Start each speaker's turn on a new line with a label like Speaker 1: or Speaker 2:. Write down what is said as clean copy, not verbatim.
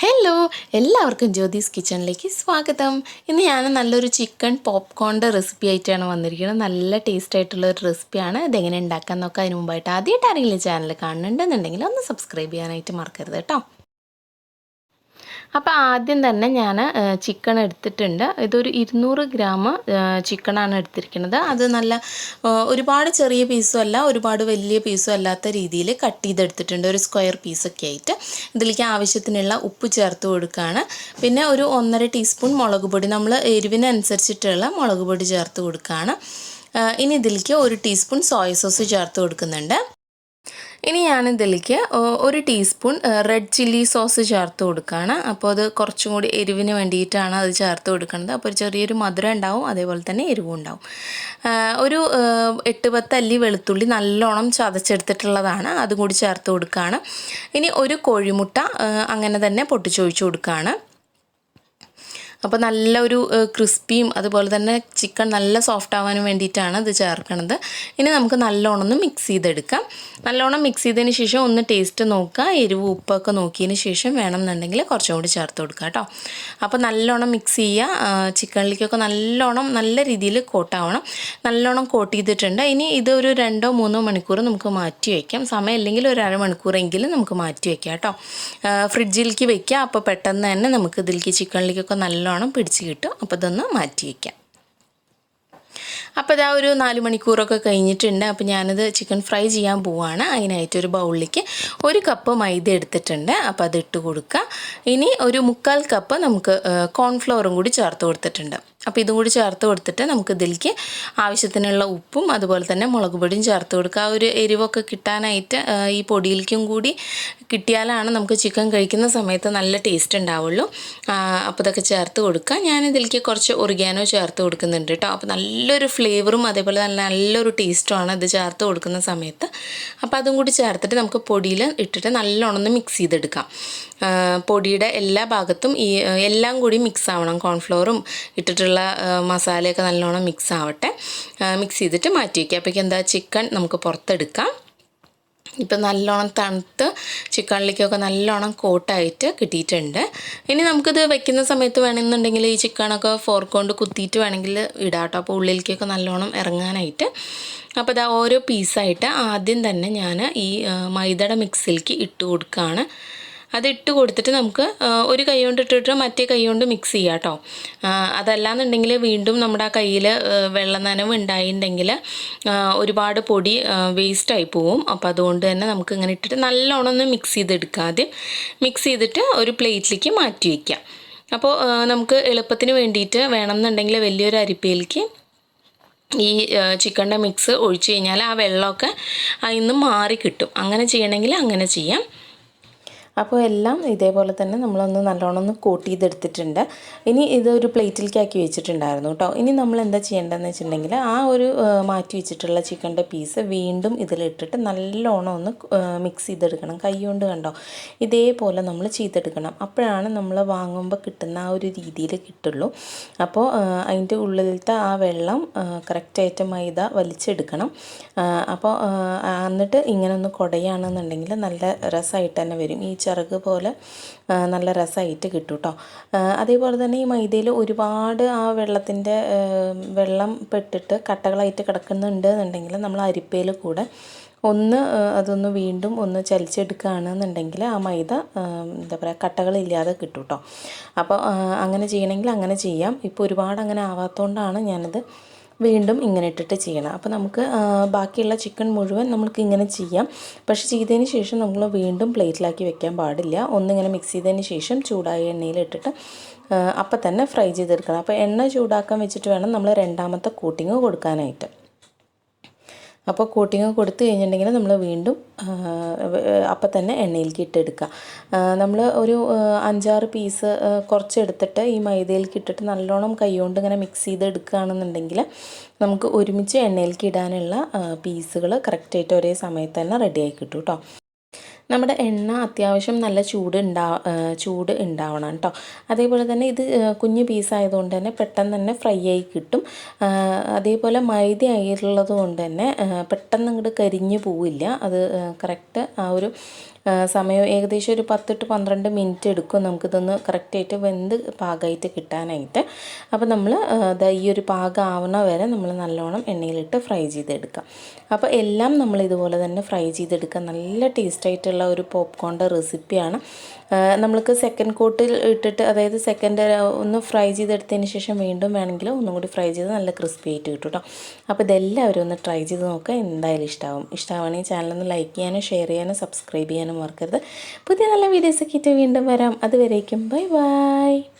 Speaker 1: Hello, എല്ലാവർക്കും ജ്യോതിസ് കിച്ചണിലേക്ക് സ്വാഗതം. ഇന്ന് ഞാൻ നല്ലൊരു ചിക്കൻ പോപ്കോണിൻ്റെ റെസിപ്പി ആയിട്ടാണ് വന്നിരിക്കുന്നത്. നല്ല ടേസ്റ്റ് ആയിട്ടുള്ള ഒരു റെസിപ്പിയാണ്. ഇതെങ്ങനെ ഉണ്ടാക്കാൻ നോക്കാം. അതിന് മുമ്പായിട്ട് ആദ്യമായിട്ട് ആരെങ്കിലും ചാനൽ കാണുന്നുണ്ടെന്നുണ്ടെങ്കിൽ ഒന്ന് സബ്സ്ക്രൈബ് ചെയ്യാനായിട്ട് മറക്കരുത് കേട്ടോ. അപ്പോൾ ആദ്യം തന്നെ ഞാൻ ചിക്കൻ എടുത്തിട്ടുണ്ട്. ഇതൊരു 200 ഗ്രാം ചിക്കനാണ് എടുത്തിരിക്കുന്നത്. അത് നല്ല ഒരുപാട് ചെറിയ പീസും അല്ല, ഒരുപാട് വലിയ പീസും അല്ലാത്ത രീതിയിൽ കട്ട് ചെയ്തെടുത്തിട്ടുണ്ട്. ഒരു സ്ക്വയർ പീസൊക്കെ ആയിട്ട് ഇതിലേക്ക് ആവശ്യത്തിനുള്ള ഉപ്പ് ചേർത്ത് കൊടുക്കുകയാണ്. പിന്നെ ഒരു 1.5 ടീസ്പൂൺ മുളക് പൊടി, നമ്മൾ എരിവിനനുസരിച്ചിട്ടുള്ള മുളക് പൊടി ചേർത്ത് കൊടുക്കുകയാണ്. ഇനി ഇതിലേക്ക് 1 ടീസ്പൂൺ സോയ സോസ് ചേർത്ത് കൊടുക്കുന്നുണ്ട്. ഇനി ഞാനിതിലേക്ക് 1 ടീസ്പൂൺ റെഡ് ചില്ലി സോസ് ചേർത്ത് കൊടുക്കുകയാണ്. അപ്പോൾ അത് കുറച്ചും കൂടി എരിവിന് വേണ്ടിയിട്ടാണ് അത് ചേർത്ത് കൊടുക്കുന്നത്. അപ്പോൾ ചെറിയൊരു മധുരം ഉണ്ടാവും, അതേപോലെ തന്നെ എരിവും ഉണ്ടാവും. ഒരു 8-10 അല്ലി വെളുത്തുള്ളി നല്ലോണം ചതച്ചെടുത്തിട്ടുള്ളതാണ്, അതും കൂടി ചേർത്ത് കൊടുക്കുകയാണ്. ഇനി ഒരു കോഴിമുട്ട അങ്ങനെ തന്നെ പൊട്ടിച്ചൊഴിച്ച് കൊടുക്കുകയാണ്. അപ്പോൾ നല്ലൊരു ക്രിസ്പിയും അതുപോലെ തന്നെ ചിക്കൻ നല്ല സോഫ്റ്റ് ആവാനും വേണ്ടിയിട്ടാണ് ഇത് ചേർക്കുന്നത്. ഇനി നമുക്ക് നല്ലോണം ഒന്ന് മിക്സ് ചെയ്തെടുക്കാം. നല്ലോണം മിക്സ് ചെയ്തതിന് ശേഷം ഒന്ന് ടേസ്റ്റ് നോക്കുക. എരിവ് ഉപ്പൊക്കെ നോക്കിയതിന് ശേഷം വേണമെന്നുണ്ടെങ്കിൽ കുറച്ചും കൂടി ചേർത്ത് കൊടുക്കുക കേട്ടോ. അപ്പോൾ നല്ലോണം മിക്സ് ചെയ്യുക. ചിക്കനിലേക്കൊക്കെ നല്ലോണം നല്ല രീതിയിൽ കോട്ടാവണം. നല്ലോണം കോട്ട് ചെയ്തിട്ടുണ്ട്. ഇനി ഇത് ഒരു 2-3 മണിക്കൂർ നമുക്ക് മാറ്റി വയ്ക്കാം. സമയമില്ലെങ്കിൽ ഒരു അരമണിക്കൂറെങ്കിലും നമുക്ക് മാറ്റി വയ്ക്കാം കേട്ടോ. ഫ്രിഡ്ജിലേക്ക് വയ്ക്കുക. അപ്പോൾ പെട്ടെന്ന് തന്നെ നമുക്ക് ഇതിലേക്ക് ചിക്കനിലേക്കൊക്കെ നല്ലോണം പിടിച്ച് കിട്ടും. അപ്പോൾ ഇതൊന്ന് മാറ്റി വയ്ക്കാം. അപ്പോൾ ഇതാ ഒരു 4 മണിക്കൂറൊക്കെ കഴിഞ്ഞിട്ടുണ്ട്. അപ്പോൾ ഞാനിത് ചിക്കൻ ഫ്രൈ ചെയ്യാൻ പോവുകയാണ്. അതിനായിട്ടൊരു ബൗളിലേക്ക് 1 കപ്പ് മൈദ എടുത്തിട്ടുണ്ട്. അപ്പോൾ അത് ഇട്ട് കൊടുക്കുക. ഇനി ഒരു 3/4 കപ്പ് നമുക്ക് കോൺഫ്ലവറും കൂടി ചേർത്ത് കൊടുത്തിട്ടുണ്ട്. അപ്പോൾ ഇതും കൂടി ചേർത്ത് കൊടുത്തിട്ട് നമുക്ക് ഇതിലേക്ക് ആവശ്യത്തിനുള്ള ഉപ്പും അതുപോലെ തന്നെ മുളക് പൊടിയും ചേർത്ത് കൊടുക്കുക. ആ ഒരു എരിവൊക്കെ കിട്ടാനായിട്ട് ഈ പൊടിയിലേക്കും കൂടി കിട്ടിയാലാണ് നമുക്ക് ചിക്കൻ കഴിക്കുന്ന സമയത്ത് നല്ല ടേസ്റ്റ് ഉണ്ടാവുള്ളൂ. അപ്പോൾ ഇതൊക്കെ ചേർത്ത് കൊടുക്കുക. ഞാനിതിലേക്ക് കുറച്ച് ഒറിഗാനോ ചേർത്ത് കൊടുക്കുന്നുണ്ട് കേട്ടോ. അപ്പോൾ നല്ലൊരു ഫ്ലേവറും അതേപോലെ നല്ലൊരു ടേസ്റ്റുമാണ് ഇത് ചേർത്ത് കൊടുക്കുന്ന സമയത്ത്. അപ്പോൾ അതും കൂടി ചേർത്തിട്ട് നമുക്ക് പൊടിയിൽ ഇട്ടിട്ട് നല്ലോണം ഒന്ന് മിക്സ് ചെയ്തെടുക്കാം. പൊടിയുടെ എല്ലാ ഭാഗത്തും എല്ലാം കൂടി മിക്സ് ആവണം. കോൺഫ്ലോറും ഇട്ടിട്ടുള്ള മസാലയൊക്കെ നല്ലോണം മിക്സ് ആവട്ടെ. മിക്സ് ചെയ്തിട്ട് മാറ്റി വയ്ക്കുക. അപ്പോഴേക്കും എന്താ ചിക്കൻ നമുക്ക് പുറത്തെടുക്കാം. ഇപ്പം നല്ലോണം തണുത്ത് ചിക്കനിലേക്കൊക്കെ നല്ലോണം കോട്ടായിട്ട് കിട്ടിയിട്ടുണ്ട്. ഇനി നമുക്കിത് വെക്കുന്ന സമയത്ത് വേണമെന്നുണ്ടെങ്കിൽ ഈ ചിക്കനൊക്കെ ഫോർക്ക് കൊണ്ട് കുത്തിയിട്ട് വേണമെങ്കിൽ ഇടാം കേട്ടോ. അപ്പോൾ ഉള്ളിലേക്കൊക്കെ നല്ലോണം ഇറങ്ങാനായിട്ട്. അപ്പോൾ ഇതാ ഓരോ പീസായിട്ട് ആദ്യം തന്നെ ഞാൻ ഈ മൈദയുടെ മിക്സിലേക്ക് ഇട്ട് കൊടുക്കുകയാണ്. അതിട്ട് കൊടുത്തിട്ട് നമുക്ക് ഒരു കൈ കൊണ്ട് ഇട്ടിട്ട് മറ്റേ കൈ കൊണ്ട് മിക്സ് ചെയ്യാം കേട്ടോ. അതല്ലാന്നുണ്ടെങ്കിൽ വീണ്ടും നമ്മുടെ ആ കയ്യിൽ വെള്ളം നനവ് ഉണ്ടായിട്ടുണ്ടെങ്കിൽ ഒരുപാട് പൊടി വേസ്റ്റായി പോവും. അപ്പോൾ അതുകൊണ്ട് തന്നെ നമുക്ക് ഇങ്ങനെ ഇട്ടിട്ട് നല്ലോണം ഒന്ന് മിക്സ് ചെയ്തെടുക്കാം. ആദ്യം മിക്സ് ചെയ്തിട്ട് ഒരു പ്ലേറ്റിലേക്ക് മാറ്റി വയ്ക്കാം. അപ്പോൾ നമുക്ക് എളുപ്പത്തിന് വേണ്ടിയിട്ട് വേണമെന്നുണ്ടെങ്കിൽ വലിയൊരു അരിപ്പയിലേക്ക് ഈ ചിക്കൻ്റെ മിക്സ് ഒഴിച്ച് കഴിഞ്ഞാൽ ആ വെള്ളമൊക്കെ അതിൽ നിന്ന് മാറി കിട്ടും. അങ്ങനെ ചെയ്യണമെങ്കിൽ അങ്ങനെ ചെയ്യാം. അപ്പോൾ എല്ലാം ഇതേപോലെ തന്നെ നമ്മളൊന്ന് നല്ലോണം ഒന്ന് കോട്ട് ചെയ്തെടുത്തിട്ടുണ്ട്. ഇനി ഇതൊരു പ്ലേറ്റിലേക്ക് ആക്കി വെച്ചിട്ടുണ്ടായിരുന്നു കേട്ടോ. ഇനി നമ്മൾ എന്താ ചെയ്യേണ്ടതെന്ന് വെച്ചിട്ടുണ്ടെങ്കിൽ ആ ഒരു മാറ്റി വെച്ചിട്ടുള്ള ചിക്കൻ്റെ പീസ് വീണ്ടും ഇതിലിട്ടിട്ട് നല്ലോണം ഒന്ന് മിക്സ് ചെയ്തെടുക്കണം. കൈ കൊണ്ട് കണ്ടോ, ഇതേപോലെ നമ്മൾ ചെയ്തെടുക്കണം. അപ്പോഴാണ് നമ്മൾ വാങ്ങുമ്പോൾ കിട്ടുന്ന ആ ഒരു രീതിയിൽ കിട്ടുള്ളൂ. അപ്പോൾ അതിൻ്റെ ഉള്ളിലത്തെ ആ വെള്ളം കറക്റ്റായിട്ട് മൈദ വലിച്ചെടുക്കണം. അപ്പോൾ എന്നിട്ട് ഇങ്ങനെ ഒന്ന് കുടയാണെന്നുണ്ടെങ്കിൽ നല്ല രസമായിട്ട് തന്നെ വരും. ഈ ചിറക് പോലെ നല്ല രസമായിട്ട് കിട്ടും കേട്ടോ. അതേപോലെ തന്നെ ഈ മൈദയിൽ ഒരുപാട് ആ വെള്ളം പെട്ടിട്ട് കട്ടകളായിട്ട് കിടക്കുന്നുണ്ട് എന്നുണ്ടെങ്കിൽ നമ്മൾ അരിപ്പയിൽ കൂടെ അതൊന്ന് വീണ്ടും ഒന്ന് ചലിച്ചെടുക്കുകയാണെന്നുണ്ടെങ്കിൽ ആ മൈദ എന്താ പറയുക കട്ടകളില്ലാതെ കിട്ടും കേട്ടോ. അപ്പോൾ അങ്ങനെ ചെയ്യണമെങ്കിൽ അങ്ങനെ ചെയ്യാം. ഇപ്പോൾ ഒരുപാട് അങ്ങനെ ആവാത്തതുകൊണ്ടാണ് ഞാനത് വീണ്ടും ഇങ്ങനെ ഇട്ടിട്ട് ചെയ്യണം. അപ്പോൾ നമുക്ക് ബാക്കിയുള്ള ചിക്കൻ മുഴുവൻ നമുക്ക് ഇങ്ങനെ ചെയ്യാം. പക്ഷെ ചെയ്തതിന് ശേഷം നമ്മൾ വീണ്ടും പ്ലേറ്റിലാക്കി വെക്കാൻ പാടില്ല. ഒന്നിങ്ങനെ മിക്സ് ചെയ്തതിന് ശേഷം ചൂടായ എണ്ണയിലിട്ടിട്ട് അപ്പം തന്നെ ഫ്രൈ ചെയ്തെടുക്കണം. അപ്പോൾ എണ്ണ ചൂടാക്കാൻ വെച്ചിട്ട് വേണം നമ്മൾ രണ്ടാമത്തെ കോട്ടിങ് കൊടുക്കാനായിട്ട്. അപ്പോൾ കോട്ടിങ് കൊടുത്തു കഴിഞ്ഞിട്ടുണ്ടെങ്കിൽ നമ്മൾ വീണ്ടും അപ്പം തന്നെ എണ്ണയിലേക്ക് ഇട്ടെടുക്കുക. നമ്മൾ ഒരു 5-6 പീസ് കുറച്ചെടുത്തിട്ട് ഈ മൈദയിലേക്ക് ഇട്ടിട്ട് നല്ലോണം കൈകൊണ്ട് ഇങ്ങനെ മിക്സ് ചെയ്തെടുക്കുകയാണെന്നുണ്ടെങ്കിൽ നമുക്ക് ഒരുമിച്ച് എണ്ണയിലേക്ക് ഇടാനുള്ള പീസുകൾ കറക്റ്റായിട്ട് ഒരേ സമയത്ത് തന്നെ റെഡിയായി കിട്ടും കേട്ടോ. നമ്മുടെ എണ്ണ അത്യാവശ്യം നല്ല ചൂട് ഉണ്ടാവണം കേട്ടോ. അതേപോലെ തന്നെ ഇത് കുഞ്ഞു പീസായതുകൊണ്ട് തന്നെ പെട്ടെന്ന് തന്നെ ഫ്രൈ ആയി കിട്ടും. അതേപോലെ മൈദ ആയിട്ടുള്ളത് കൊണ്ട് തന്നെ പെട്ടെന്ന് അങ്ങോട്ട് കരിഞ്ഞു പോവില്ല. അത് കറക്റ്റ് ആ ഒരു സമയം ഏകദേശം ഒരു 10 to 12 മിനിറ്റ് എടുക്കും നമുക്കിതൊന്ന് കറക്റ്റായിട്ട് വെന്ത് പാകമായിട്ട് കിട്ടാനായിട്ട്. അപ്പോൾ നമ്മൾ ഈ ഒരു പാകം ആവണ വരെ നമ്മൾ നല്ലോണം എണ്ണയിലിട്ട് ഫ്രൈ ചെയ്തെടുക്കാം. അപ്പോൾ എല്ലാം നമ്മൾ ഇതുപോലെ തന്നെ ഫ്രൈ ചെയ്തെടുക്കുക. നല്ല ടേസ്റ്റായിട്ടുള്ള ഒരു പോപ്കോണിൻ്റെ റെസിപ്പിയാണ്. നമ്മൾക്ക് സെക്കൻഡ് കോട്ടിൽ ഇട്ടിട്ട്, അതായത് സെക്കൻഡ് ഒന്ന് ഫ്രൈ ചെയ്തെടുത്തതിന് ശേഷം വീണ്ടും വേണമെങ്കിൽ ഒന്നും കൂടി ഫ്രൈ ചെയ്ത് നല്ല ക്രിസ്പി ആയിട്ട് കിട്ടും കേട്ടോ. അപ്പോൾ ഇതെല്ലാവരും ഒന്ന് ട്രൈ ചെയ്ത് നോക്കുക, എന്തായാലും ഇഷ്ടമാണെങ്കിൽ ചാനലൊന്ന് ലൈക്ക് ചെയ്യാനും ഷെയർ ചെയ്യാനും സബ്സ്ക്രൈബ് ചെയ്യാനും മറക്കരുത്. പുതിയ നല്ല വീഡിയോസൊക്കെ ആയിട്ട് വീണ്ടും വരാം. അതുവരേക്കും ബൈ ബൈ.